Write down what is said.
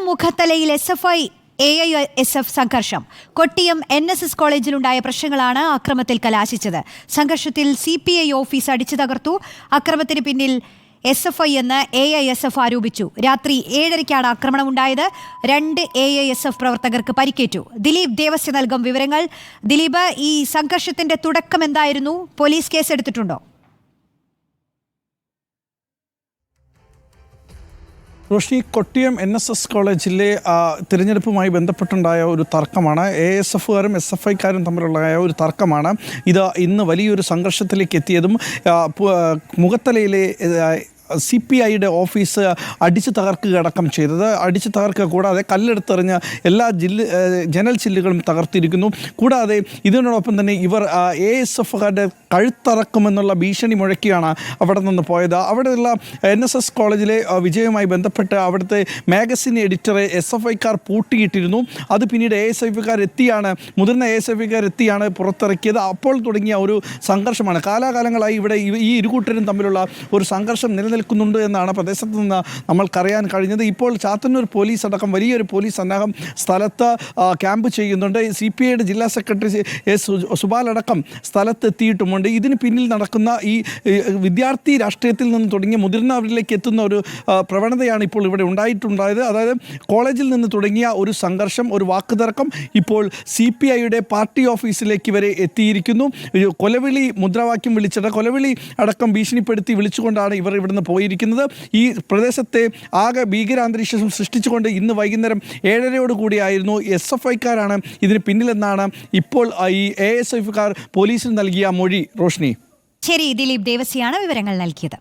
മുഖത്തലയിൽ SFI AISF സംഘർഷം. Kottiyam NSS കോളേജിലുണ്ടായ പ്രശ്നങ്ങളാണ് അക്രമത്തിൽ കലാശിച്ചത്. സംഘർഷത്തിൽ CPI ഓഫീസ് അടിച്ചു തകർത്തു. അക്രമത്തിന് പിന്നിൽ SFI എന്ന് AISF ആരോപിച്ചു. രാത്രി 7:30-ക്കാണ് ആക്രമണമുണ്ടായത്. 2 AISF പ്രവർത്തകർക്ക് പരിക്കേറ്റു. ദിലീപ് ദേവസ്യ നൽകും വിവരങ്ങൾ. ദിലീപ്, ഈ സംഘർഷത്തിന്റെ തുടക്കം എന്തായിരുന്നു? പോലീസ് കേസെടുത്തിട്ടുണ്ടോ? റോഷ്നി, കൊട്ടിയം NSS കോളേജിലെ തിരഞ്ഞെടുപ്പുമായി ബന്ധപ്പെട്ടുണ്ടായ ഒരു തർക്കമാണ്. AISFകാരും SFIക്കാരും തമ്മിലുള്ള ഒരു തർക്കമാണ് ഇത് ഇന്ന് വലിയൊരു സംഘർഷത്തിലേക്ക് എത്തിയതും. മുഖത്തലയിലെ CPIയുടെ ഓഫീസ് അടിച്ചു തകർക്കുക അടക്കം ചെയ്തത്. അടിച്ചു തകർക്കുക കൂടാതെ കല്ലെടുത്തെറിഞ്ഞ് എല്ലാ ജനൽ ചില്ലുകളും തകർത്തിരിക്കുന്നു. കൂടാതെ ഇതിനോടൊപ്പം തന്നെ ഇവർ AISFകാരുടെ കഴുത്തറക്കുമെന്നുള്ള ഭീഷണി മുഴക്കിയാണ് അവിടെ നിന്ന് പോയത്. അവിടെയുള്ള NSS കോളേജിലെ വിജയവുമായി ബന്ധപ്പെട്ട് അവിടുത്തെ മാഗസിൻ എഡിറ്ററെ SFIക്കാർ പൂട്ടിയിട്ടിരുന്നു. അത് പിന്നീട് മുതിർന്ന AISFകാർ എത്തിയാണ് പുറത്തിറക്കിയത്. അപ്പോൾ തുടങ്ങിയ ഒരു സംഘർഷമാണ്. കാലാകാലങ്ങളായി ഇവിടെ ഈ ഇരുകൂട്ടരും തമ്മിലുള്ള ഒരു സംഘർഷം നിലനിൽക്കുന്നുണ്ട് എന്നാണ് പ്രദേശത്ത് നിന്ന് നമ്മൾക്കറിയാൻ കഴിഞ്ഞത്. ഇപ്പോൾ ചാത്തന്നൂർ പോലീസ് അടക്കം വലിയൊരു പോലീസ് സന്നാഹം സ്ഥലത്ത് ക്യാമ്പ് ചെയ്യുന്നുണ്ട്. CPIയുടെ ജില്ലാ സെക്രട്ടറി സുബാലടക്കം സ്ഥലത്തെത്തിയിട്ടുമുണ്ട്. ഇതിന് പിന്നിൽ നടക്കുന്ന ഈ വിദ്യാർത്ഥി രാഷ്ട്രീയത്തിൽ നിന്ന് തുടങ്ങിയ മുതിർന്നവരിലേക്ക് എത്തുന്ന ഒരു പ്രവണതയാണ് ഇപ്പോൾ ഇവിടെ ഉണ്ടായത്. അതായത് കോളേജിൽ നിന്ന് തുടങ്ങിയ ഒരു സംഘർഷം, ഒരു വാക്കുതർക്കം ഇപ്പോൾ CPIയുടെ പാർട്ടി ഓഫീസിലേക്ക് വരെ എത്തിയിരിക്കുന്നു. കൊലവിളി മുദ്രാവാക്യം വിളിച്ചിട്ട് കൊലവിളി അടക്കം ഭീഷണിപ്പെടുത്തി വിളിച്ചുകൊണ്ടാണ് ഇവർ ഇവിടുന്ന് പോയിരിക്കുന്നത്. ഈ പ്രദേശത്തെ ആകെ ഭീകരാന്തരീക്ഷം സൃഷ്ടിച്ചുകൊണ്ട് ഇന്ന് വൈകുന്നേരം 7:30 SFIക്കാരാണ് ഇതിന് പിന്നിലെന്നാണ് ഇപ്പോൾ ഈ AISFകാർ പോലീസിന് നൽകിയ മൊഴി. റോഷ്നി, ശരി, ദിലീപ് ദേവസ്യാണ് വിവരങ്ങൾ നൽകിയത്.